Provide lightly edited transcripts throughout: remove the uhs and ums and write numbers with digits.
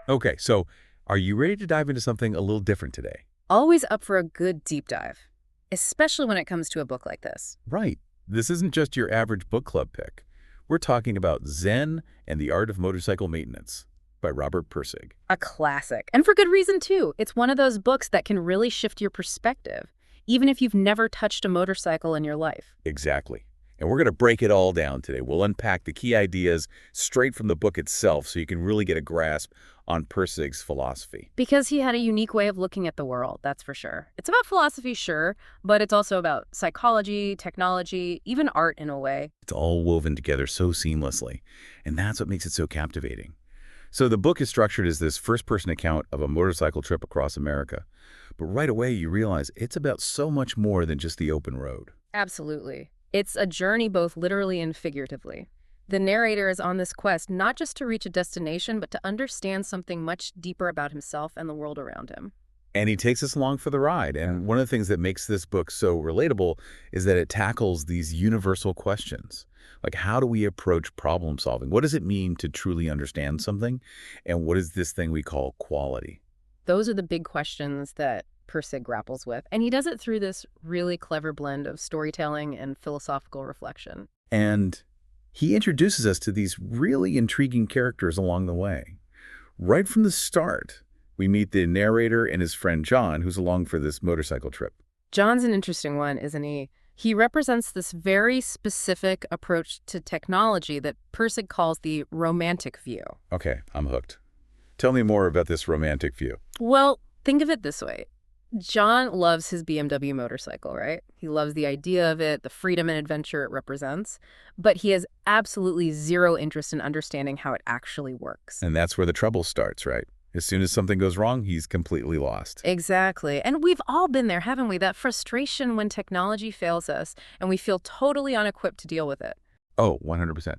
Okay, so are you ready to dive into something a little different today? Always up for a good deep dive, especially when it comes to a book like this. Right. This isn't just your average book club pick. We're talking about Zen and the Art of Motorcycle Maintenance by Robert Pirsig. A classic. And for good reason, too. It's one of those books that can really shift your perspective, even if you've never touched a motorcycle in your life. Exactly. And we're going to break it all down today. We'll unpack the key ideas straight from the book itself so you can really get a grasp on Pirsig's philosophy. Because he had a unique way of looking at the world, that's for sure. It's about philosophy, sure, but it's also about psychology, technology, even art in a way. It's all woven together so seamlessly, and that's what makes it so captivating. So the book is structured as this first-person account of a motorcycle trip across America. But right away you realize it's about so much more than just the open road. Absolutely. It's a journey both literally and figuratively. The narrator is on this quest not just to reach a destination, but to understand something much deeper about himself and the world around him. And he takes us along for the ride. And one of the things that makes this book so relatable is that it tackles these universal questions. Like, how do we approach problem solving? What does it mean to truly understand something? And what is this thing we call quality? Those are the big questions that Pirsig grapples with, and he does it through this really clever blend of storytelling and philosophical reflection. And he introduces us to these really intriguing characters along the way. Right from the start, we meet the narrator and his friend John, who's along for this motorcycle trip. John's an interesting one, isn't he? He represents this very specific approach to technology that Pirsig calls the romantic view. Okay, I'm hooked. Tell me more about this romantic view. Well, think of it this way. John loves his BMW motorcycle, right? He loves the idea of it, the freedom and adventure it represents, but he has absolutely zero interest in understanding how it actually works. And that's where the trouble starts, right? As soon as something goes wrong, he's completely lost. Exactly. And we've all been there, haven't we? That frustration when technology fails us and we feel totally unequipped to deal with it. Oh, 100%.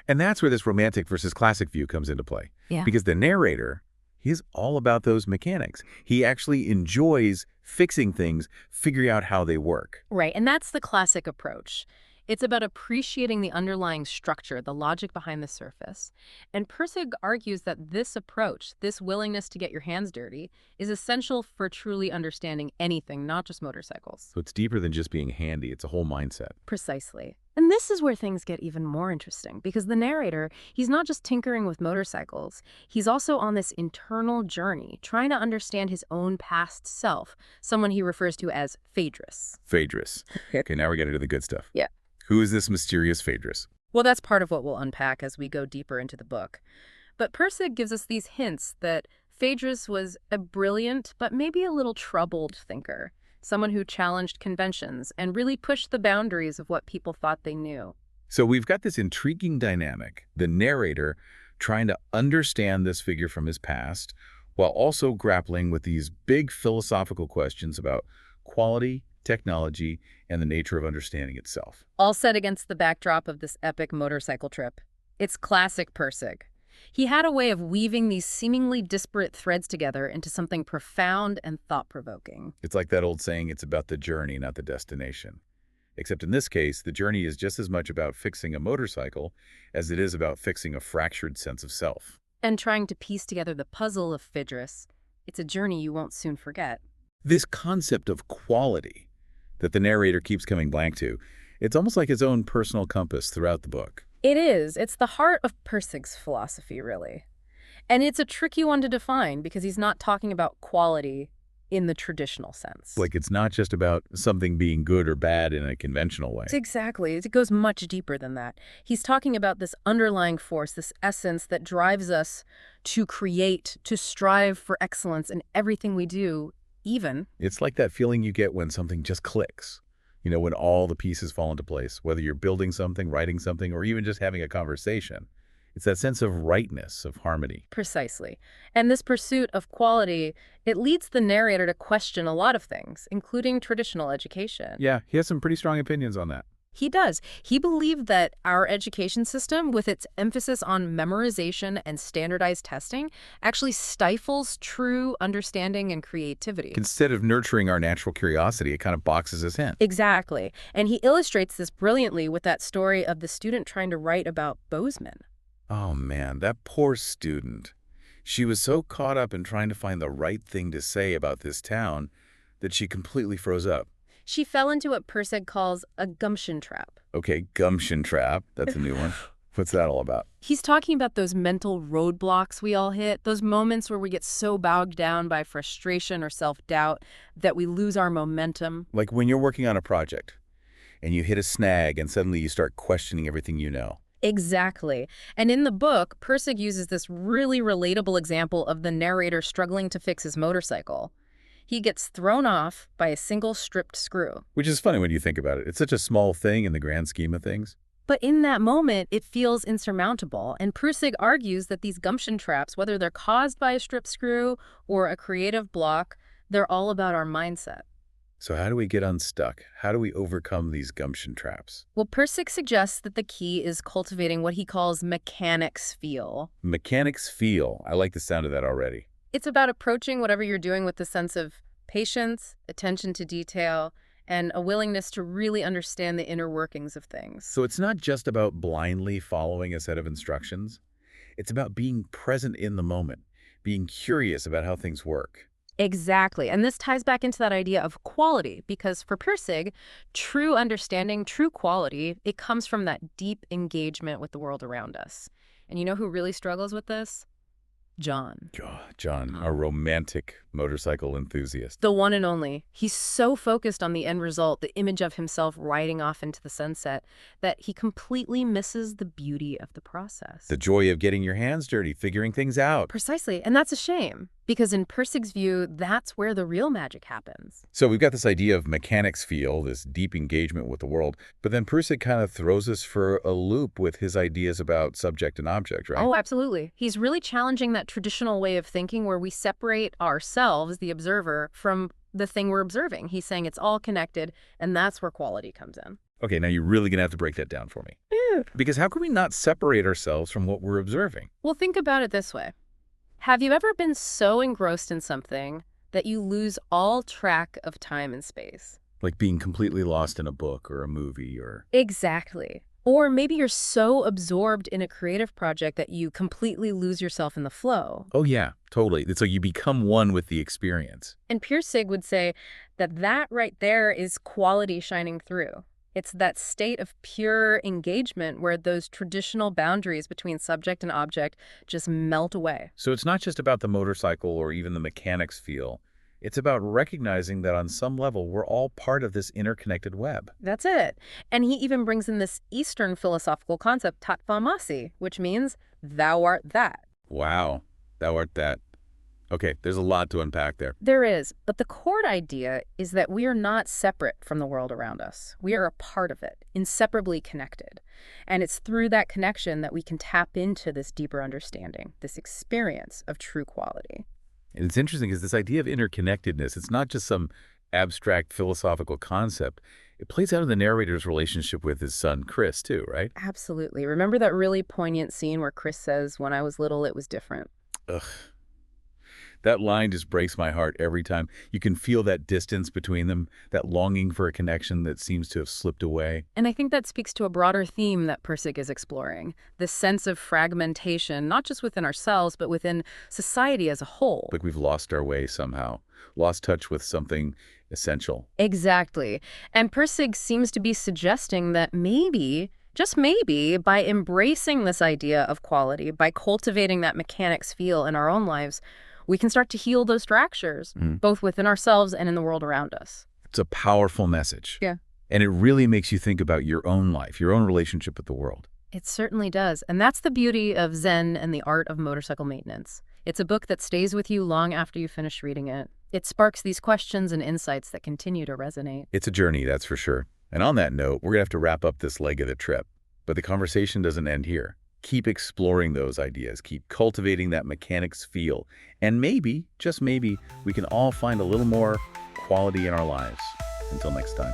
And that's where this romantic versus classic view comes into play. Yeah. Because the narrator, he's all about those mechanics. He actually enjoys fixing things, figuring out how they work. Right. And that's the classic approach. It's about appreciating the underlying structure, the logic behind the surface. And Pirsig argues that this approach, this willingness to get your hands dirty, is essential for truly understanding anything, not just motorcycles. So it's deeper than just being handy. It's a whole mindset. Precisely. And this is where things get even more interesting, because the narrator, he's not just tinkering with motorcycles. He's also on this internal journey, trying to understand his own past self, someone he refers to as Phaedrus. Phaedrus. Okay, now we're getting to the good stuff. Yeah. Who is this mysterious Phaedrus? Well, that's part of what we'll unpack as we go deeper into the book. But Pirsig gives us these hints that Phaedrus was a brilliant, but maybe a little troubled thinker, someone who challenged conventions and really pushed the boundaries of what people thought they knew. So we've got this intriguing dynamic, the narrator trying to understand this figure from his past, while also grappling with these big philosophical questions about quality, technology, and the nature of understanding itself. All set against the backdrop of this epic motorcycle trip. It's classic Pirsig. He had a way of weaving these seemingly disparate threads together into something profound and thought-provoking. It's like that old saying, it's about the journey, not the destination. Except in this case, the journey is just as much about fixing a motorcycle as it is about fixing a fractured sense of self. And trying to piece together the puzzle of Phaedrus, it's a journey you won't soon forget. This concept of quality that the narrator keeps coming blank to, it's almost like his own personal compass throughout the book. It is. It's the heart of Pirsig's philosophy, really. And it's a tricky one to define because he's not talking about quality in the traditional sense. Like it's not just about something being good or bad in a conventional way. Exactly. It goes much deeper than that. He's talking about this underlying force, this essence that drives us to create, to strive for excellence in everything we do, even. It's like that feeling you get when something just clicks. You know, when all the pieces fall into place, whether you're building something, writing something, or even just having a conversation. It's that sense of rightness, of harmony. Precisely. And this pursuit of quality, it leads the narrator to question a lot of things, including traditional education. Yeah, he has some pretty strong opinions on that. He does. He believed that our education system, with its emphasis on memorization and standardized testing, actually stifles true understanding and creativity. Instead of nurturing our natural curiosity, it kind of boxes us in. Exactly. And he illustrates this brilliantly with that story of the student trying to write about Bozeman. Oh man, that poor student. She was so caught up in trying to find the right thing to say about this town that she completely froze up. She fell into what Pirsig calls a gumption trap. Okay, gumption trap. That's a new one. What's that all about? He's talking about those mental roadblocks we all hit, those moments where we get so bogged down by frustration or self-doubt that we lose our momentum. Like when you're working on a project and you hit a snag and suddenly you start questioning everything you know. Exactly. And in the book, Pirsig uses this really relatable example of the narrator struggling to fix his motorcycle. He gets thrown off by a single stripped screw. Which is funny when you think about it. It's such a small thing in the grand scheme of things. But in that moment, it feels insurmountable, and Pirsig argues that these gumption traps, whether they're caused by a stripped screw or a creative block, they're all about our mindset. So how do we get unstuck? How do we overcome these gumption traps? Well, Pirsig suggests that the key is cultivating what he calls mechanics feel. Mechanics feel. I like the sound of that already. It's about approaching whatever you're doing with the sense of patience, attention to detail, and a willingness to really understand the inner workings of things. So it's not just about blindly following a set of instructions. It's about being present in the moment, being curious about how things work. Exactly. And this ties back into that idea of quality, because for Pirsig, true understanding, true quality, it comes from that deep engagement with the world around us. And you know who really struggles with this? John. John, a romantic motorcycle enthusiast. The one and only. He's so focused on the end result, the image of himself riding off into the sunset, that he completely misses the beauty of the process. The joy of getting your hands dirty, figuring things out. Precisely. And that's a shame, because in Pirsig's view, that's where the real magic happens. So we've got this idea of mechanics feel, this deep engagement with the world, but then Pirsig kind of throws us for a loop with his ideas about subject and object, right? Oh, absolutely. He's really challenging that traditional way of thinking where we separate ourselves, the observer, from the thing we're observing. He's saying it's all connected, and that's where quality comes in. Okay, now you're really going to have to break that down for me. Because how can we not separate ourselves from what we're observing? Well, think about it this way. Have you ever been so engrossed in something that you lose all track of time and space? Like being completely lost in a book or a movie or... Exactly. Or maybe you're so absorbed in a creative project that you completely lose yourself in the flow. Oh yeah, totally. So you become one with the experience. And Pirsig would say that that right there is quality shining through. It's that state of pure engagement where those traditional boundaries between subject and object just melt away. So it's not just about the motorcycle or even the mechanics feel. It's about recognizing that on some level, we're all part of this interconnected web. That's it. And he even brings in this Eastern philosophical concept, tat famasi, which means thou art that. Wow, thou art that. Okay, there's a lot to unpack there. There is, but the core idea is that we are not separate from the world around us. We are a part of it, inseparably connected. And it's through that connection that we can tap into this deeper understanding, this experience of true quality. And it's interesting because this idea of interconnectedness, it's not just some abstract philosophical concept. It plays out in the narrator's relationship with his son, Chris, too, right? Absolutely. Remember that really poignant scene where Chris says, "When I was little, it was different." Ugh. That line just breaks my heart every time. You can feel that distance between them, that longing for a connection that seems to have slipped away. And I think that speaks to a broader theme that Pirsig is exploring, this sense of fragmentation, not just within ourselves, but within society as a whole. Like we've lost our way somehow, lost touch with something essential. Exactly. And Pirsig seems to be suggesting that maybe, just maybe, by embracing this idea of quality, by cultivating that mechanics feel in our own lives, we can start to heal those fractures, both within ourselves and in the world around us. It's a powerful message. Yeah. And it really makes you think about your own life, your own relationship with the world. It certainly does. And that's the beauty of Zen and the Art of Motorcycle Maintenance. It's a book that stays with you long after you finish reading it. It sparks these questions and insights that continue to resonate. It's a journey, that's for sure. And on that note, we're going to have to wrap up this leg of the trip. But the conversation doesn't end here. Keep exploring those ideas. Keep cultivating that mechanics feel. And maybe, just maybe, we can all find a little more quality in our lives. Until next time.